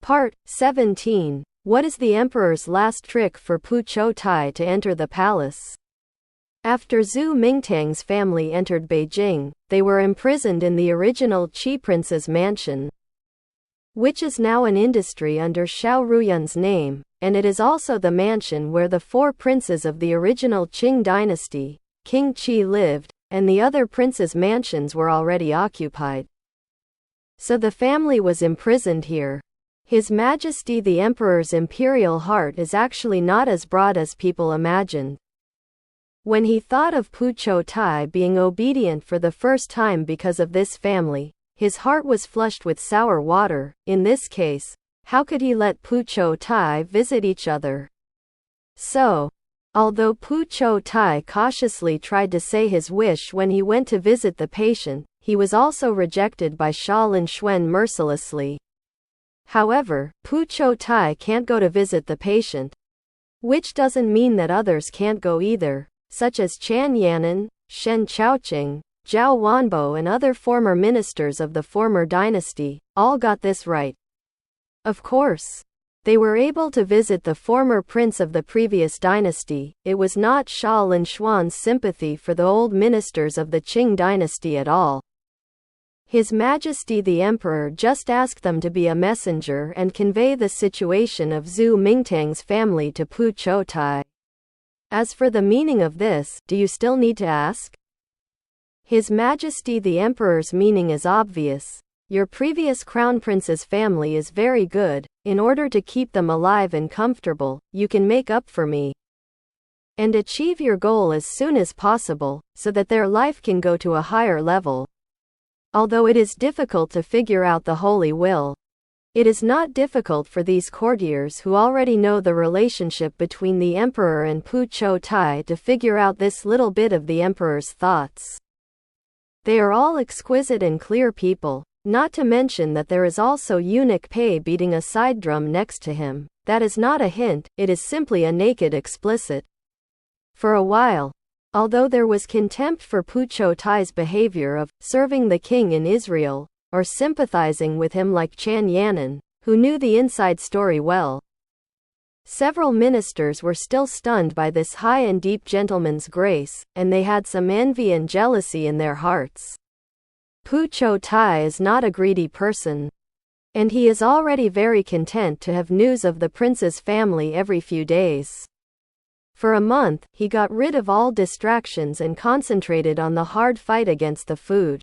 Part 17. What is the emperor's last trick for Pu Qiutai to enter the palace? After Zhu Mingtang's family entered Beijing, they were imprisoned in the original Qi prince's mansion, which is now an industry under Xiao Ruyun's name, and it is also the mansion where the four princes of the original Qing dynasty, King Qi, lived, and the other princes' mansions were already occupied. So the family was imprisoned here. His Majesty the Emperor's imperial heart is actually not as broad as people imagined. When he thought of Pu Qiutai being obedient for the first time because of this family, his heart was flushed with sour water. In this case, how could he let Pu Qiutai visit each other? So, although Pu Qiutai cautiously tried to say his wish when he went to visit the patient, he was also rejected by Xia Linxuan mercilessly. However, Pu Qiutai can't go to visit the patient, which doesn't mean that others can't go either, such as Chan Yanan, Shen Chaoqing, Zhao Wanbo, and other former ministers of the former dynasty, all got this right. Of course, they were able to visit the former prince of the previous dynasty. It was not Xia Linxuan's sympathy for the old ministers of the Qing dynasty at all. His Majesty the Emperor just asked them to be a messenger and convey the situation of Zhu Mingtang's family to Pu Qiutai. As for the meaning of this, do you still need to ask? His Majesty the Emperor's meaning is obvious. Your previous crown prince's family is very good. In order to keep them alive and comfortable, you can make up for me and achieve your goal as soon as possible, so that their life can go to a higher level. Although it is difficult to figure out the holy will, it is not difficult for these courtiers who already know the relationship between the emperor and Pu Qiutai to figure out this little bit of the emperor's thoughts. They are all exquisite and clear people, not to mention that there is also eunuch Pei beating a side drum next to him. That is not a hint, it is simply a naked explicit. For a while, although there was contempt for Pu Qiutai's behavior of serving the king in Israel, or sympathizing with him like Chan Yanan, who knew the inside story well, several ministers were still stunned by this high and deep gentleman's grace, and they had some envy and jealousy in their hearts. Pu Qiutai is not a greedy person, and he is already very content to have news of the prince's family every few days. For a month, he got rid of all distractions and concentrated on the hard fight against the food,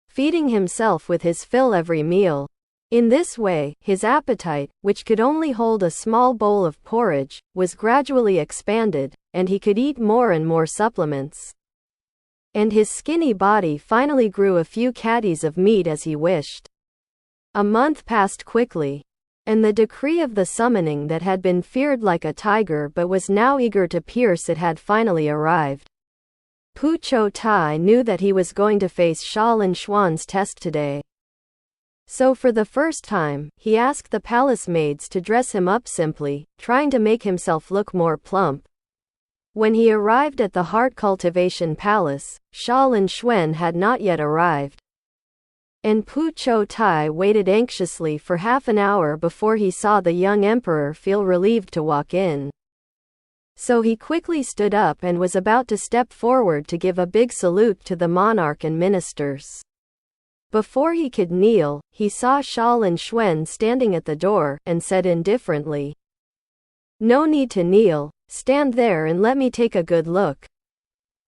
feeding himself with his fill every meal. In this way, his appetite, which could only hold a small bowl of porridge, was gradually expanded, and he could eat more and more supplements. And his skinny body finally grew a few caddies of meat as he wished. A month passed quickly, and the decree of the summoning that had been feared like a tiger but was now eager to pierce it had finally arrived. Pu Qiutai knew that he was going to face Xia Linxuan's test today. So for the first time, he asked the palace maids to dress him up simply, trying to make himself look more plump. When he arrived at the Heart Cultivation Palace, Xia Linxuan had not yet arrived, and Pu Qiutai waited anxiously for half an hour before he saw the young emperor feel relieved to walk in. So he quickly stood up and was about to step forward to give a big salute to the monarch and ministers. Before he could kneel, he saw Xia Linxuan standing at the door, and said indifferently, "No need to kneel, stand there and let me take a good look."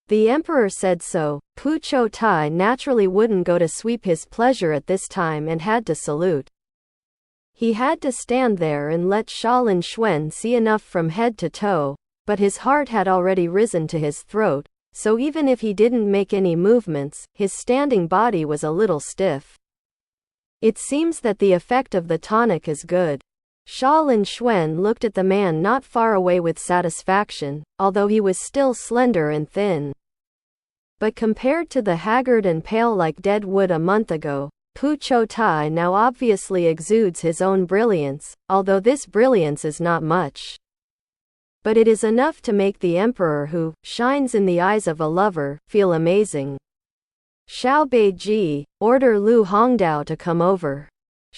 The emperor said so. Pu Qiutai naturally wouldn't go to sweep his pleasure at this time and had to salute. He had to stand there and let Xia Linxuan see enough from head to toe, but his heart had already risen to his throat, so even if he didn't make any movements, his standing body was a little stiff. It seems that the effect of the tonic is good. Xia Linxuan looked at the man not far away with satisfaction, although he was still slender and thin. But compared to the haggard and pale like dead wood a month ago, Pu Qiutai now obviously exudes his own brilliance, although this brilliance is not much. But it is enough to make the emperor, who shines in the eyes of a lover, feel amazing. Xiao Beiji, order Lu Hongdao to come over.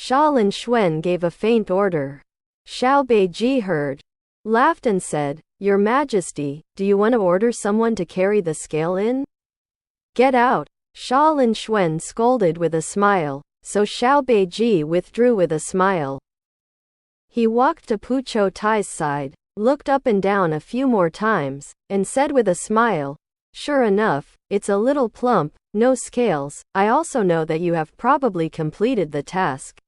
Xia Linxuan gave a faint order. Xiao Beiji heard, laughed and said, Your Majesty, do you want to order someone to carry the scale in? Get out. Xia Linxuan scolded with a smile, so Xiao Beiji withdrew with a smile. He walked to Pu Qiutai's side, looked up and down a few more times, and said with a smile, Sure enough, it's a little plump, no scales. I also know that you have probably completed the task.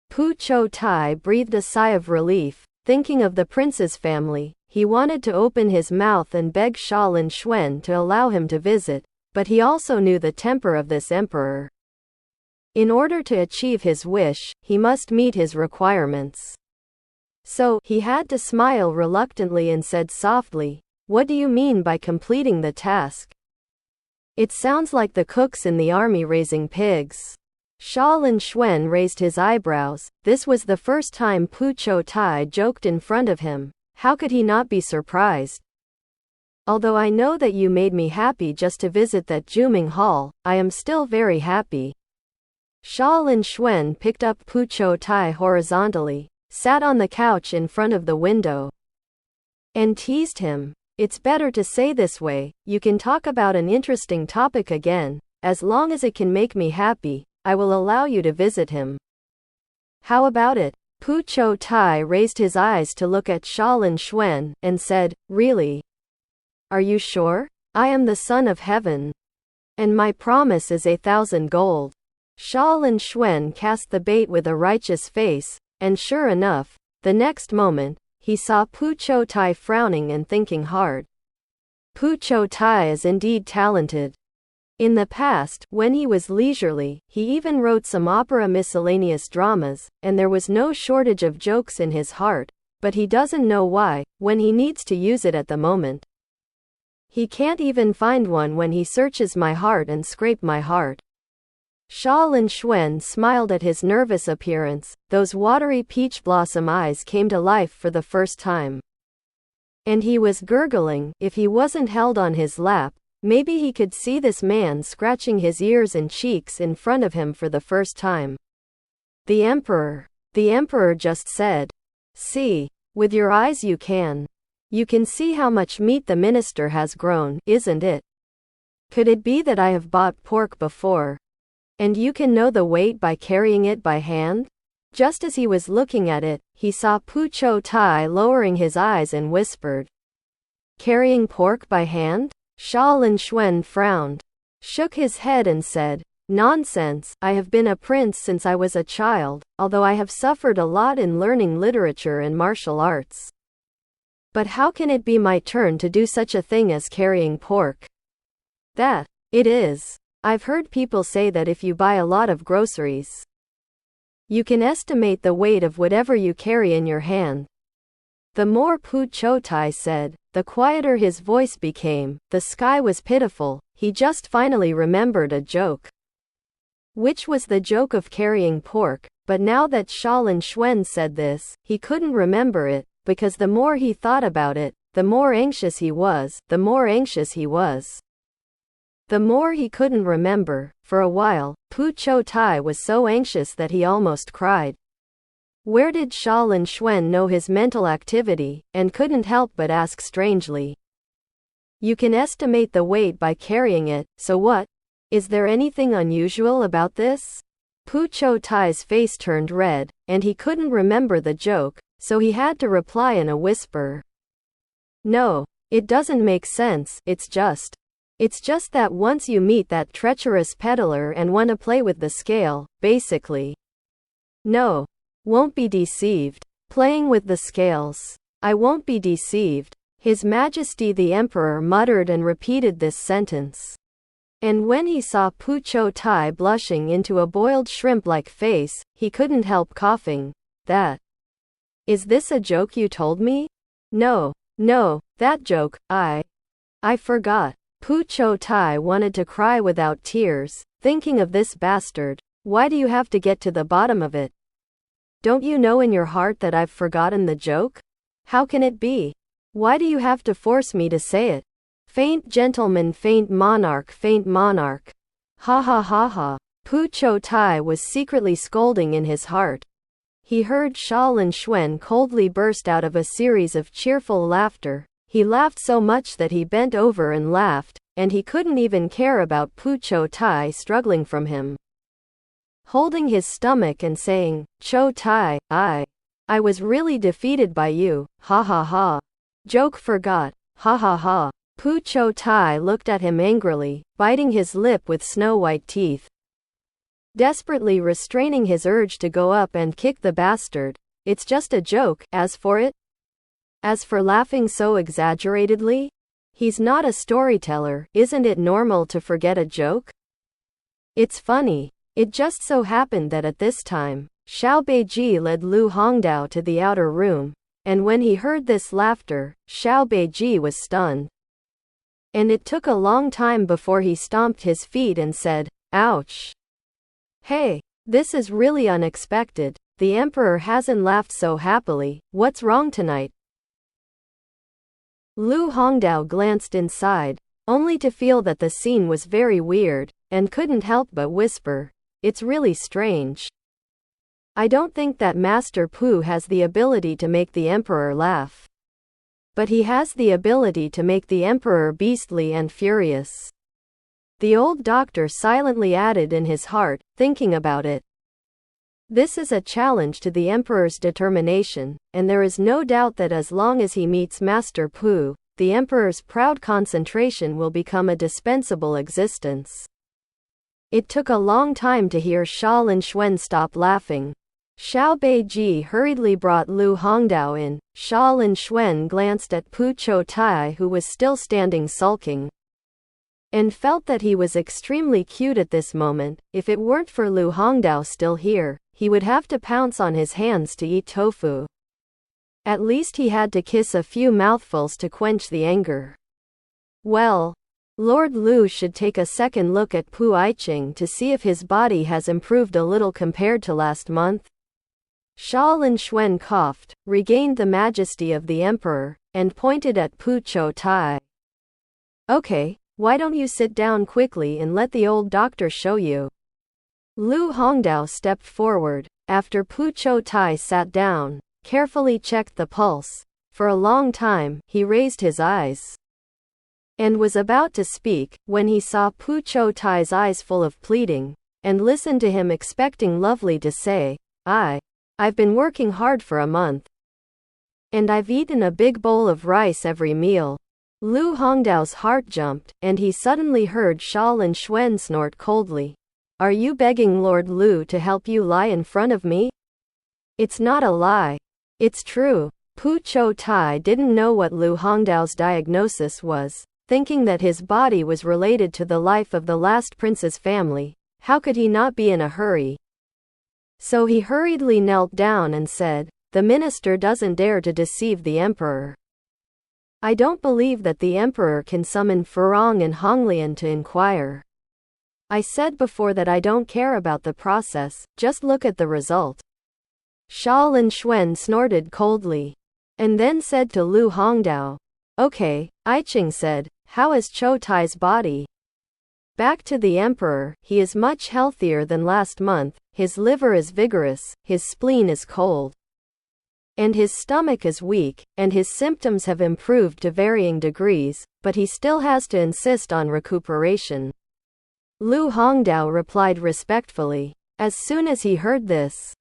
Pu Qiutai breathed a sigh of relief, thinking of the prince's family. He wanted to open his mouth and beg Xia Linxuan to allow him to visit, but he also knew the temper of this emperor. In order to achieve his wish, he must meet his requirements. So, he had to smile reluctantly and said softly, What do you mean by completing the task? It sounds like the cooks in the army raising pigs. Xia Linxuan raised his eyebrows. This was the first time Pu Qiutai joked in front of him. How could he not be surprised? Although I know that you made me happy just to visit that Juming Hall, I am still very happy. Xia Linxuan picked up Pu Qiutai horizontally, sat on the couch in front of the window, and teased him. It's better to say this way, you can talk about an interesting topic again. As long as it can make me happy, I will allow you to visit him. How about it? Pu Qiutai raised his eyes to look at Xia Linxuan, and said, Really? Are you sure? I am the son of heaven, and my promise is 1,000 gold. Xia Linxuan cast the bait with a righteous face, and sure enough, the next moment, he saw Pu Qiutai frowning and thinking hard. Pu Qiutai is indeed talented. In the past, when he was leisurely, he even wrote some opera miscellaneous dramas, and there was no shortage of jokes in his heart, but he doesn't know why, when he needs to use it at the moment. He can't even find one when he searches my heart and scrape my heart. Xia Linxuan smiled at his nervous appearance. Those watery peach blossom eyes came to life for the first time. And he was gurgling. If he wasn't held on his lap, maybe he could see this man scratching his ears and cheeks in front of him for the first time. The emperor just said, See, with your eyes you can. You can see how much meat the minister has grown, isn't it? Could it be that I have bought pork before? And you can know the weight by carrying it by hand? Just as he was looking at it, he saw Pu Qiutai lowering his eyes and whispered, Carrying pork by hand? Xia Linxuan frowned, shook his head and said, Nonsense, I have been a prince since I was a child, although I have suffered a lot in learning literature and martial arts. But how can it be my turn to do such a thing as carrying pork? That it is. I've heard people say that if you buy a lot of groceries, you can estimate the weight of whatever you carry in your hand. The more Pu Qiutai said, the quieter his voice became. The sky was pitiful. He just finally remembered a joke. Which was the joke of carrying pork, but now that Xia Linxuan said this, he couldn't remember it, because the more he thought about it, the more anxious he was. The more he couldn't remember. For a while, Pu Qiutai was so anxious that he almost cried. Where did Xia Linxuan know his mental activity, and couldn't help but ask strangely. You can estimate the weight by carrying it, so what? Is there anything unusual about this? Pu Qiutai's face turned red, and he couldn't remember the joke, so he had to reply in a whisper. No, it doesn't make sense. It's just that once you meet that treacherous peddler and want to play with the scale, basically. No. Won't be deceived. Playing with the scales. I won't be deceived. His Majesty the Emperor muttered and repeated this sentence. And when he saw Pu Qiutai blushing into a boiled shrimp-like face, he couldn't help coughing. Is this a joke you told me? No, that joke, I forgot. Pu Qiutai wanted to cry without tears, thinking of this bastard. Why do you have to get to the bottom of it? Don't you know in your heart that I've forgotten the joke? How can it be? Why do you have to force me to say it? Faint gentleman, faint monarch. Ha ha ha ha. Pu Qiutai was secretly scolding in his heart. He heard Xia Linxuan coldly burst out of a series of cheerful laughter. He laughed so much that he bent over and laughed, and he couldn't even care about Pu Qiutai struggling from him, holding his stomach and saying, "Qiutai, I was really defeated by you, ha ha ha. Joke forgot, ha ha ha." Pu Qiutai looked at him angrily, biting his lip with snow-white teeth, desperately restraining his urge to go up and kick the bastard. It's just a joke. As for laughing so exaggeratedly, he's not a storyteller. Isn't it normal to forget a joke? It's funny. It just so happened that at this time, Xiao Beiji led Lu Hongdao to the outer room, and when he heard this laughter, Xiao Beiji was stunned. And it took a long time before he stomped his feet and said, "Ouch. Hey, this is really unexpected. The emperor hasn't laughed so happily. What's wrong tonight?" Lu Hongdao glanced inside, only to feel that the scene was very weird, and couldn't help but whisper, "It's really strange. I don't think that Master Pu has the ability to make the emperor laugh. But he has the ability to make the emperor beastly and furious." The old doctor silently added in his heart, thinking about it. This is a challenge to the emperor's determination, and there is no doubt that as long as he meets Master Pu, the emperor's proud concentration will become a dispensable existence. It took a long time to hear Xia Linxuan stop laughing. Xiao Beiji hurriedly brought Lu Hongdao in. Xia Linxuan glanced at Pu Qiutai, who was still standing sulking, and felt that he was extremely cute at this moment. If it weren't for Lu Hongdao still here, he would have to pounce on his hands to eat tofu. At least he had to kiss a few mouthfuls to quench the anger. Well, Lord Lu should take a second look at Pu Qiutai to see if his body has improved a little compared to last month. Xia Linxuan coughed, regained the majesty of the emperor, and pointed at Pu Qiutai. "Okay, why don't you sit down quickly and let the old doctor show you?" Lu Hongdao stepped forward. After Pu Qiutai sat down, carefully checked the pulse. For a long time, he raised his eyes, and was about to speak, when he saw Pu Qiutai's eyes full of pleading, and listened to him expecting Lovely to say, I've been working hard for a month, and I've eaten a big bowl of rice every meal." Lu Hongdao's heart jumped, and he suddenly heard Xia Linxuan snort coldly. "Are you begging Lord Lu to help you lie in front of me?" "It's not a lie. It's true." Pu Qiutai didn't know what Lu Hongdao's diagnosis was, thinking that his body was related to the life of the last prince's family. How could he not be in a hurry? So he hurriedly knelt down and said, "The minister doesn't dare to deceive the emperor. I don't believe that the emperor can summon Furong and Honglian to inquire. I said before that I don't care about the process, just look at the result." Xia Linxuan snorted coldly, and then said to Lu Hongdao, "Okay." Aiqing said, "How is Qiutai's body?" "Back to the emperor. He is much healthier than last month. His liver is vigorous, his spleen is cold, and his stomach is weak, and his symptoms have improved to varying degrees, but he still has to insist on recuperation." Lu Hongdao replied respectfully. As soon as he heard this,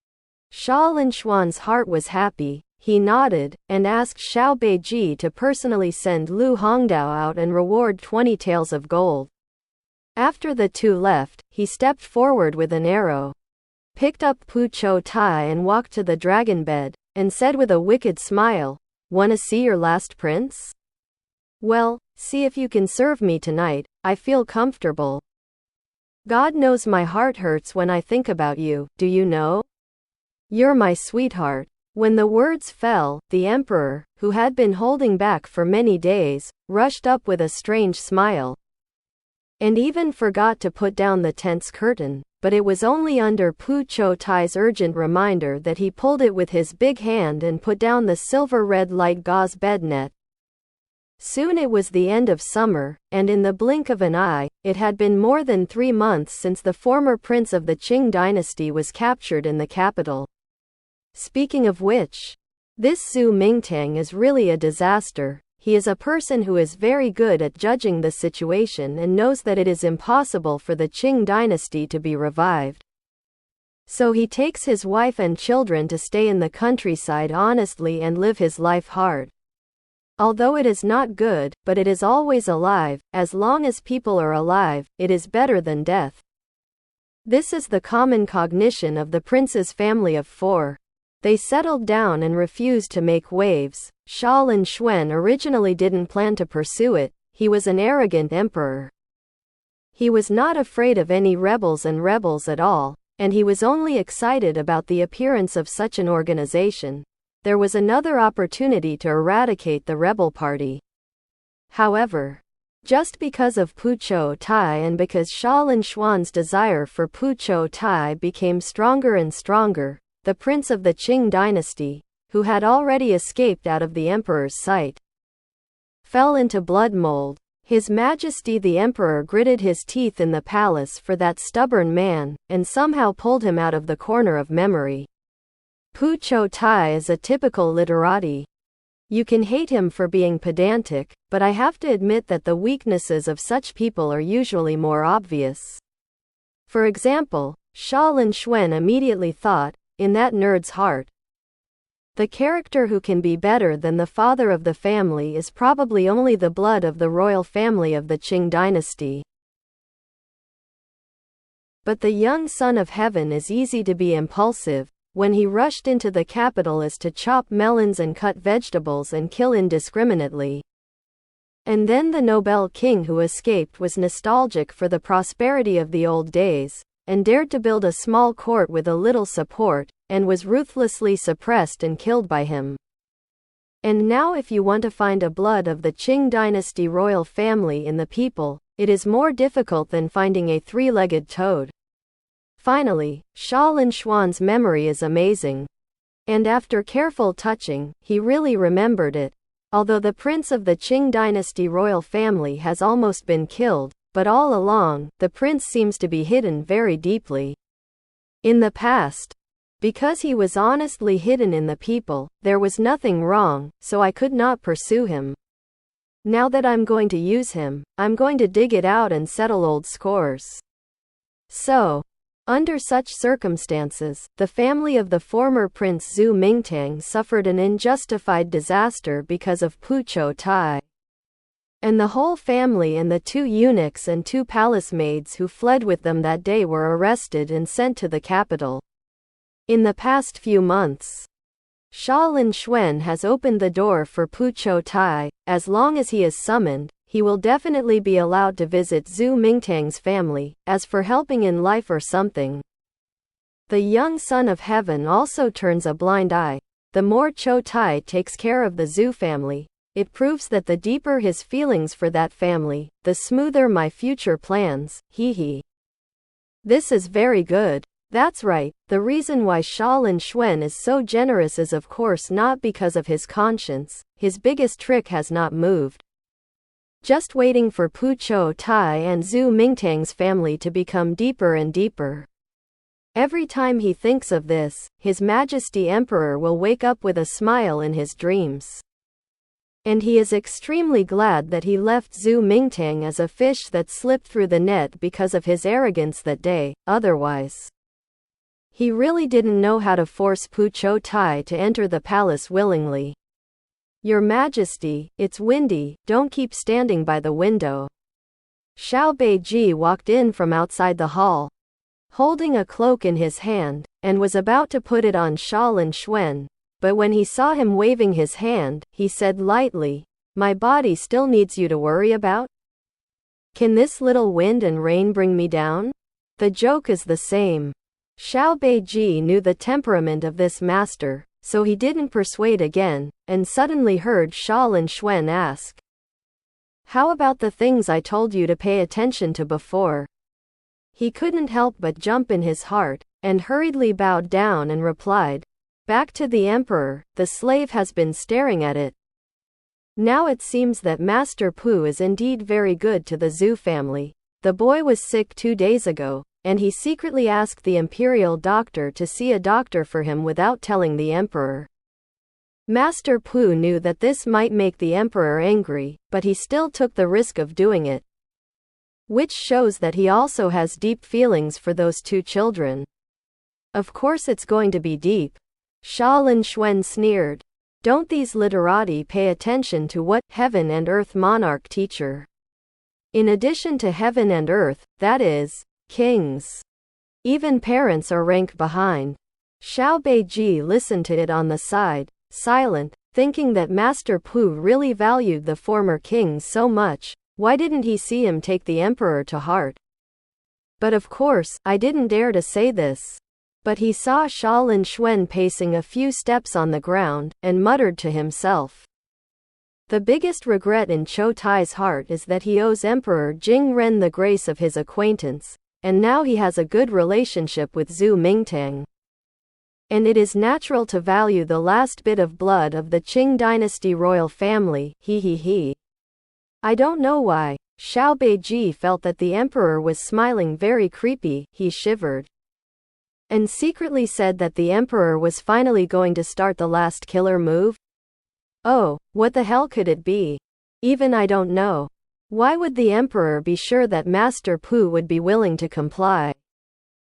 Xia Linxuan's heart was happy. He nodded, and asked Xiao Beiji to personally send Lu Hongdao out and reward 20 taels of gold. After the two left, he stepped forward with an arrow, picked up Pu Qiutai and walked to the dragon bed, and said with a wicked smile, "Wanna see your last prince? Well, see if you can serve me tonight. I feel comfortable. God knows my heart hurts when I think about you, do you know? You're my sweetheart." When the words fell, the emperor, who had been holding back for many days, rushed up with a strange smile, and even forgot to put down the tense curtain. But it was only under Pu Qiutai's urgent reminder that he pulled it with his big hand and put down the silver-red light gauze bed net. Soon it was the end of summer, and in the blink of an eye, it had been more than 3 months since the former prince of the Qing dynasty was captured in the capital. Speaking of which, this Zhu Mingtang is really a disaster. He is a person who is very good at judging the situation and knows that it is impossible for the Qing dynasty to be revived. So he takes his wife and children to stay in the countryside honestly and live his life hard. Although it is not good, but it is always alive. As long as people are alive, it is better than death. This is the common cognition of the prince's family of 4. They settled down and refused to make waves. Xia Linxuan originally didn't plan to pursue it. He was an arrogant emperor. He was not afraid of any rebels at all, and he was only excited about the appearance of such an organization. There was another opportunity to eradicate the rebel party. However, just because of Pu Qiutai and because Xia Linxuan's desire for Pu Qiutai became stronger and stronger, the prince of the Qing dynasty, who had already escaped out of the emperor's sight, fell into blood mold. His Majesty the Emperor gritted his teeth in the palace for that stubborn man, and somehow pulled him out of the corner of memory. Pu Qiutai is a typical literati. You can hate him for being pedantic, but I have to admit that the weaknesses of such people are usually more obvious. For example, Xia Linxuan immediately thought, in that nerd's heart, the character who can be better than the father of the family is probably only the blood of the royal family of the Qing dynasty. But the young son of heaven is easy to be impulsive. When he rushed into the capital as to chop melons and cut vegetables and kill indiscriminately. And then the noble king who escaped was nostalgic for the prosperity of the old days, and dared to build a small court with a little support, and was ruthlessly suppressed and killed by him. And now if you want to find a blood of the Qing dynasty royal family in the people, it is more difficult than finding a 3-legged toad. Finally, Xia Linxuan's memory is amazing. And after careful touching, he really remembered it. Although the prince of the Qing dynasty royal family has almost been killed, but all along, the prince seems to be hidden very deeply in the past. Because he was honestly hidden in the people, there was nothing wrong, so I could not pursue him. Now that I'm going to use him, I'm going to dig it out and settle old scores. So, under such circumstances, the family of the former Prince Zhu Mingtang suffered an unjustified disaster because of Pu Qiutai. And the whole family and the 2 eunuchs and 2 palace maids who fled with them that day were arrested and sent to the capital. In the past few months, Xia Linxuan has opened the door for Pu Qiutai. As long as he is summoned, he will definitely be allowed to visit Zhu Mingtang's family. As for helping in life or something, the young son of heaven also turns a blind eye. The more Qiutai takes care of the Zhu family, it proves that the deeper his feelings for that family, the smoother my future plans. Hee. This is very good. That's right, the reason why Xia Linxuan is so generous is of course not because of his conscience. His biggest trick has not moved. Just waiting for Pu Qiutai and Zhu Mingtang's family to become deeper and deeper. Every time he thinks of this, His Majesty Emperor will wake up with a smile in his dreams. And he is extremely glad that he left Zhu Mingtang as a fish that slipped through the net because of his arrogance that day. Otherwise, he really didn't know how to force Pu Qiutai to enter the palace willingly. Your Majesty, it's windy, don't keep standing by the window. Xiao Beiji walked in from outside the hall, holding a cloak in his hand, and was about to put it on Xia Linxuan, but when he saw him waving his hand, he said lightly, "My body still needs you to worry about? Can this little wind and rain bring me down?" The joke is the same. Xiao Beiji knew the temperament of this master, so he didn't persuade again, and suddenly heard Xia Linxuan ask, "How about the things I told you to pay attention to before?" He couldn't help but jump in his heart, and hurriedly bowed down and replied, "Back to the emperor, the slave has been staring at it." Now it seems that Master Pu is indeed very good to the Zhu family. The boy was sick 2 days ago, and he secretly asked the imperial doctor to see a doctor for him without telling the emperor. Master Pu knew that this might make the emperor angry, but he still took the risk of doing it. Which shows that he also has deep feelings for those 2 children. Of course it's going to be deep. Xia Linxuan sneered. Don't these literati pay attention to what heaven and earth monarch teacher? In addition to heaven and earth, that is, kings. Even parents are rank behind. Xiao Beiji listened to it on the side, silent, thinking that Master Pu really valued the former kings so much. Why didn't he see him take the emperor to heart? But of course, I didn't dare to say this. But he saw Xia Linxuan pacing a few steps on the ground, and muttered to himself. The biggest regret in Qiutai's heart is that he owes Emperor Jing Ren the grace of his acquaintance, and now he has a good relationship with Zhu Mingtang. And it is natural to value the last bit of blood of the Qing dynasty royal family, he. I don't know why. Xiao Beiji felt that the emperor was smiling very creepy, he shivered. And secretly said that the emperor was finally going to start the last killer move? Oh, what the hell could it be? Even I don't know. Why would the emperor be sure that Master Pu would be willing to comply?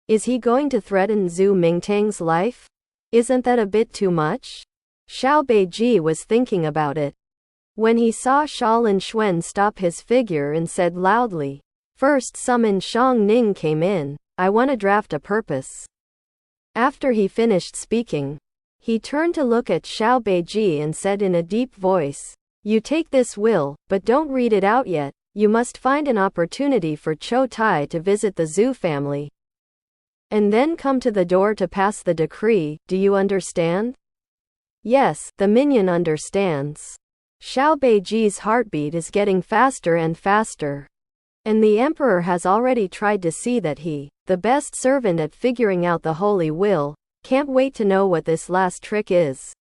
Is he going to threaten Zhu Mingtang's life? Isn't that a bit too much? Xiao Beiji was thinking about it. When he saw Xia Linxuan stop his figure and said loudly, "First summon Shang Ning came in, I want to draft a purpose." After he finished speaking, he turned to look at Xiao Beiji and said in a deep voice, "You take this will, but don't read it out yet. You must find an opportunity for Qiutai to visit the Zhu family. And then come to the door to pass the decree, do you understand?" Yes, the minion understands. Xiao Beiji's heartbeat is getting faster and faster. And the emperor has already tried to see that he, the best servant at figuring out the holy will, can't wait to know what this last trick is.